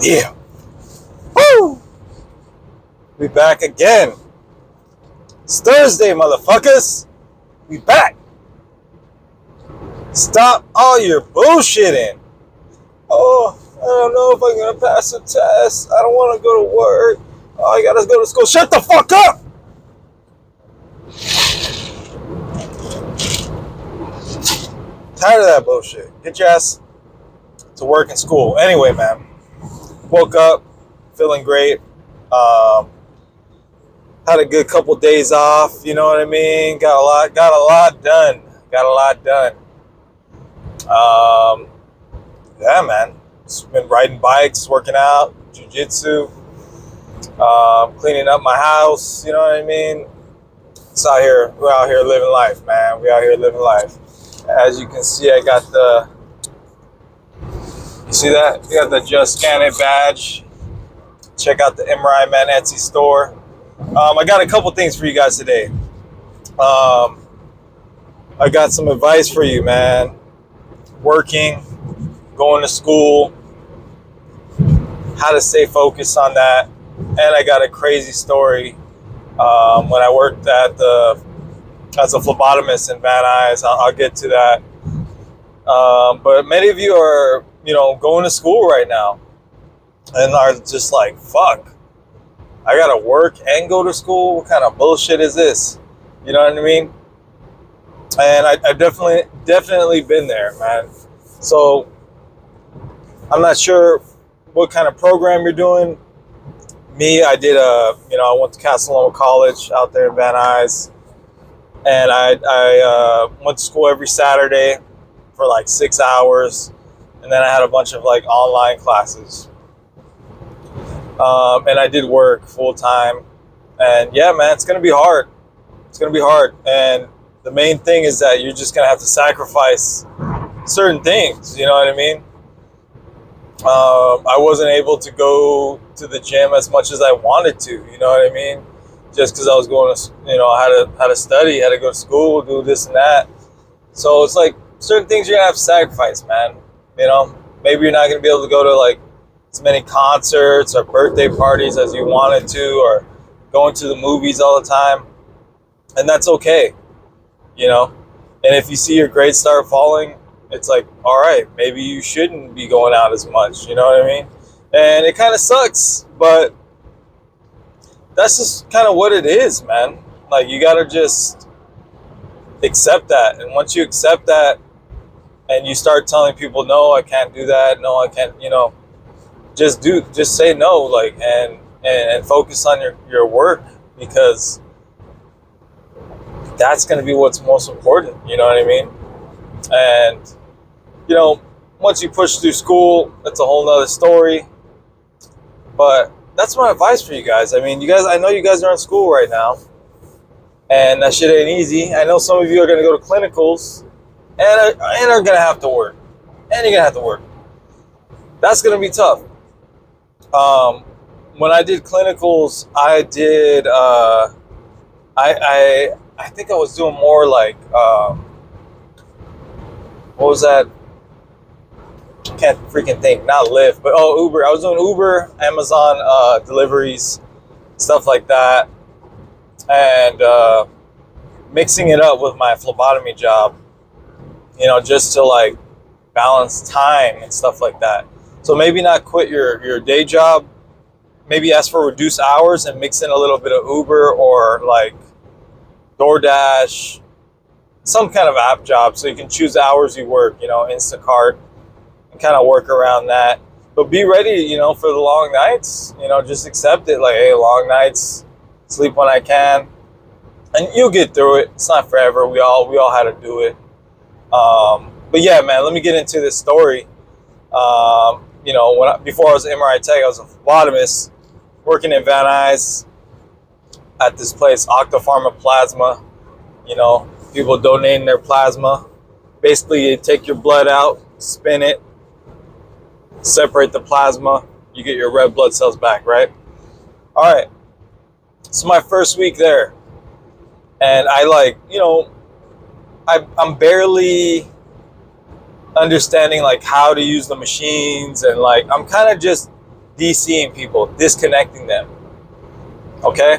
Yeah. Woo! We back again. It's Thursday, motherfuckers. We back. Stop all your bullshitting. Oh, I don't know if I'm gonna pass the test. I don't want to go to work. Oh, I gotta go to school. Shut the fuck up. Tired of that bullshit. Get your ass to work and school. Anyway, man. Woke up feeling great. Had a good couple days off. You know what I mean? Got a lot done. Yeah, man. Just been riding bikes, working out, jiu-jitsu, cleaning up my house. You know what I mean? We're out here living life, man. We out here living life. As you can see, I got you see that? You got the Just Scan It badge. Check out the MRI MAN ETSY store. I got a couple things for you guys today. I got some advice for you, man. Working, going to school, how to stay focused on that. And I got a crazy story. When I worked as a phlebotomist in Van Nuys, I'll get to that. But many of you are, going to school right now and are just like, fuck, I gotta work and go to school. What kind of bullshit is this? You know what I mean? And I've definitely been there, man. So I'm not sure what kind of program you're doing. Me, I did I went to Castellano College out there in Van Nuys, and I went to school every Saturday for like 6 hours, and then I had a bunch of like online classes. And I did work full time, and yeah, man, it's gonna be hard. And the main thing is that you're just gonna have to sacrifice certain things. You know what I mean? I wasn't able to go to the gym as much as I wanted to. You know what I mean? Just because I was going to, I had to study, had to go to school, do this and that. So it's like certain things you're gonna have to sacrifice, man. Maybe you're not gonna be able to go to like as many concerts or birthday parties as you wanted to, or going to the movies all the time, and that's okay. And if you see your grades start falling, it's like, all right, maybe you shouldn't be going out as much. You know what I mean? And it kind of sucks, but that's just kind of what it is, man. Like, you gotta just accept that, and once you accept that and you start telling people, no, I can't do that, no, I can't, just say no, like, and focus on your work, because that's going to be what's most important. You know what I mean? And once you push through school, that's a whole nother story. But that's my advice for you guys. I mean, I know you guys are in school right now, and that shit ain't easy. I know some of you are going to go to clinicals and are going to have to work, and you're going to have to work. That's going to be tough. When I did clinicals, I did, I think I was doing more like, what was that? I can't freaking think, not Lyft, but Uber. I was doing Uber, Amazon, deliveries, stuff like that. And, mixing it up with my phlebotomy job, just to like balance time and stuff like that. So maybe not quit your day job, maybe ask for reduced hours and mix in a little bit of Uber or like DoorDash, some kind of app job, so you can choose the hours you work, Instacart, and kind of work around that. But be ready, for the long nights, just accept it. Like, hey, long nights, sleep when I can, and you'll get through it. It's not forever. We all had to do it. But yeah, man, let me get into this story. Before I was an MRI tech, I was a phlebotomist working in Van Nuys at this place, Octapharma Plasma. People donating their plasma. Basically, you take your blood out, spin it, separate the plasma, you get your red blood cells back, right? All right. It's my first week there, and I'm barely understanding like how to use the machines, and like I'm kind of just DCing people, disconnecting them. Okay?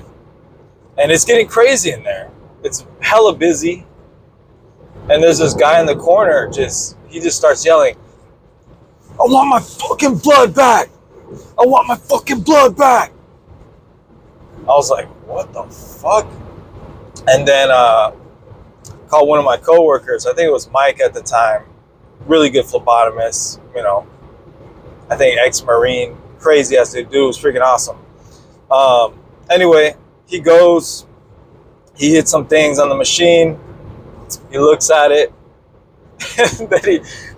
And it's getting crazy in there. It's hella busy. And there's this guy in the corner, he just starts yelling, I want my fucking blood back. I want my fucking blood back. I was like, what the fuck? And then called one of my coworkers. I think it was Mike at the time. Really good phlebotomist, you know. I think ex-Marine. Crazy as they do. It was freaking awesome. Anyway, he goes. He hits some things on the machine. He looks at it.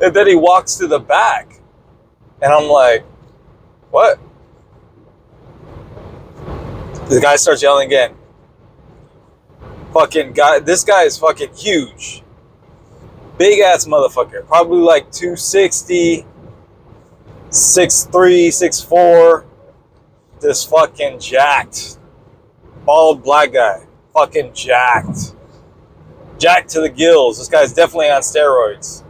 And then he walks to the back. And I'm like, what? The guy starts yelling again. Fucking guy, this guy is fucking huge. Big ass motherfucker. Probably like 260, 6'3", 6'4". This fucking jacked. Bald black guy. Fucking jacked. Jacked to the gills. This guy's definitely on steroids.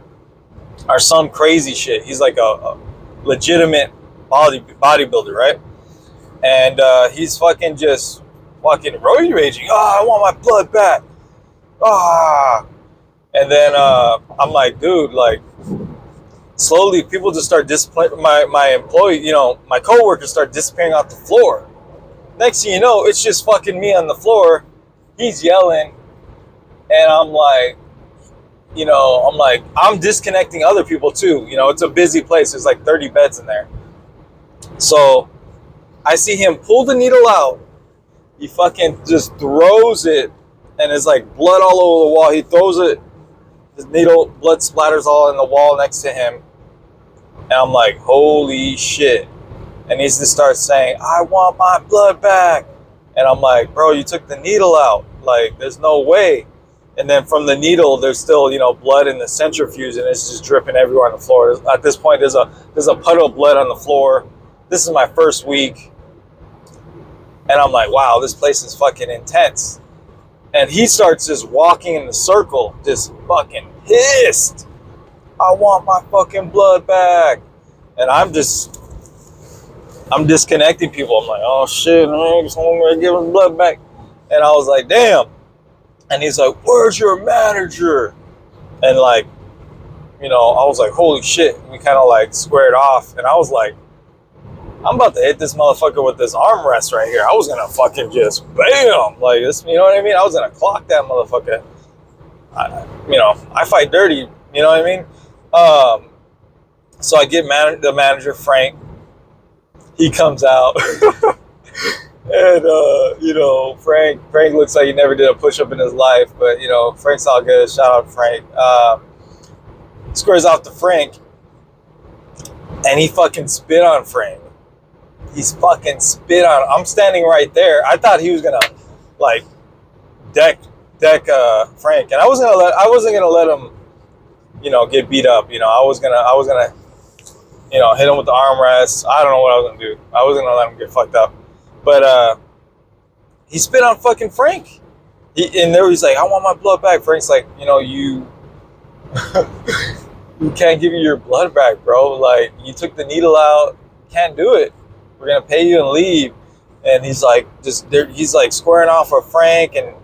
Or some crazy shit. He's like a legitimate bodybuilder, right? And he's fucking just fucking roid raging. I want my blood back. And then I'm like, dude, like, slowly people just start disappearing. My employee, you know, my coworkers start disappearing off the floor. Next thing you know, it's just fucking me on the floor. He's yelling. And I'm like, you know, I'm disconnecting other people too. You know, it's a busy place. There's like 30 beds in there. So I see him pull the needle out. He fucking just throws it, and it's like blood all over the wall. He throws it. The needle, blood splatters all in the wall next to him. And I'm like, holy shit. And he just starts saying, I want my blood back. And I'm like, bro, you took the needle out. Like, there's no way. And then from the needle, there's still, you know, blood in the centrifuge, and it's just dripping everywhere on the floor. At this point, there's a puddle of blood on the floor. This is my first week. And I'm like, wow, this place is fucking intense. And he starts just walking in the circle, just fucking pissed. I want my fucking blood back. And I'm disconnecting people. I'm like, oh shit, man, just want to give him blood back. And I was like, damn. And he's like, where's your manager? And like, you know, I was like, holy shit. And we kind of like squared off. And I was like, I'm about to hit this motherfucker with this armrest right here. I was going to fucking just bam. Like this, you know what I mean? I was going to clock that motherfucker. I fight dirty. You know what I mean? So I get the manager, Frank. He comes out. And, you know, Frank looks like he never did a push-up in his life. But, you know, Frank's all good. Shout out to Frank. Squares off to Frank. And he fucking spit on Frank. He's fucking spit on. I'm standing right there. I thought he was going to, like, deck Frank. And I wasn't gonna let him, you know, get beat up. You know, I was gonna, you know, hit him with the armrest. I don't know what I was gonna do. I wasn't gonna let him get fucked up. But he spit on fucking Frank. He's like, I want my blood back. Frank's like, you know, you can't give you your blood back, bro. Like, you took the needle out. Can't do it. We're gonna pay you and leave. And he's like, he's like squaring off with Frank and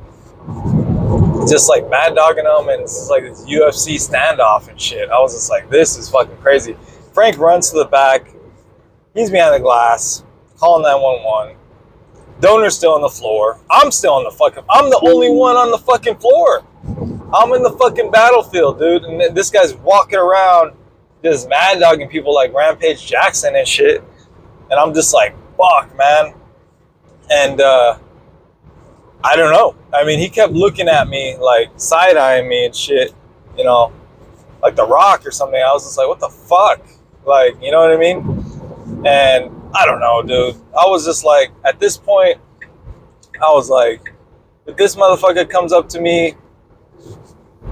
just like mad dogging him, and it's like this UFC standoff and shit. I was just like, this is fucking crazy. Frank runs to the back. He's behind the glass, calling 911. Donor's still on the floor. I'm the only one on the fucking floor. I'm in the fucking battlefield, dude. And this guy's walking around just mad dogging people like Rampage Jackson and shit. And I'm just like, fuck, man. And I don't know. I mean, he kept looking at me, like side-eyeing me and shit, you know, like The Rock or something. I was just like, what the fuck? Like, you know what I mean? And I don't know, dude. I was just like, at this point, I was like, if this motherfucker comes up to me,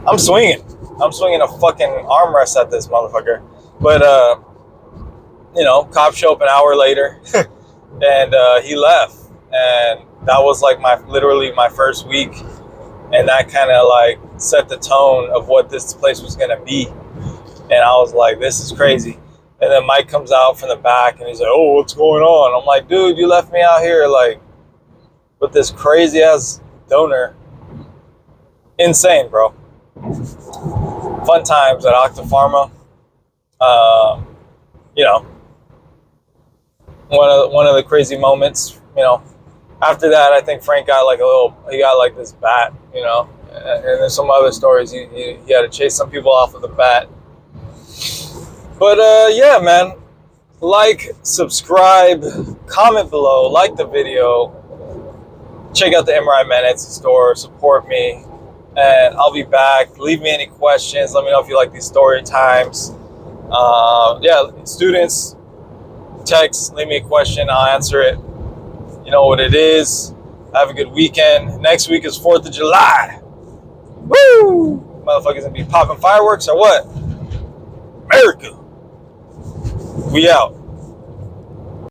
I'm swinging. I'm swinging a fucking armrest at this motherfucker. But, you know, cops show up an hour later, and he left. And that was like literally my first week. And that kind of like set the tone of what this place was going to be. And I was like, this is crazy. And then Mike comes out from the back and he's like, "Oh, what's going on?" I'm like, "Dude, you left me out here like with this crazy ass donor." Insane, bro. Fun times at Octapharma. You know, one of the crazy moments. You know, after that, I think Frank got like he got like this bat. You know, and there's some other stories. He had to chase some people off with a bat. But yeah, man. Like, subscribe, comment below, like the video. Check out the MRI Man Etsy store. Support me. And I'll be back. Leave me any questions. Let me know if you like these story times. Yeah, students, text, leave me a question. I'll answer it. You know what it is. Have a good weekend. Next week is 4th of July. Woo! Motherfuckers gonna be popping fireworks or what? America. We out.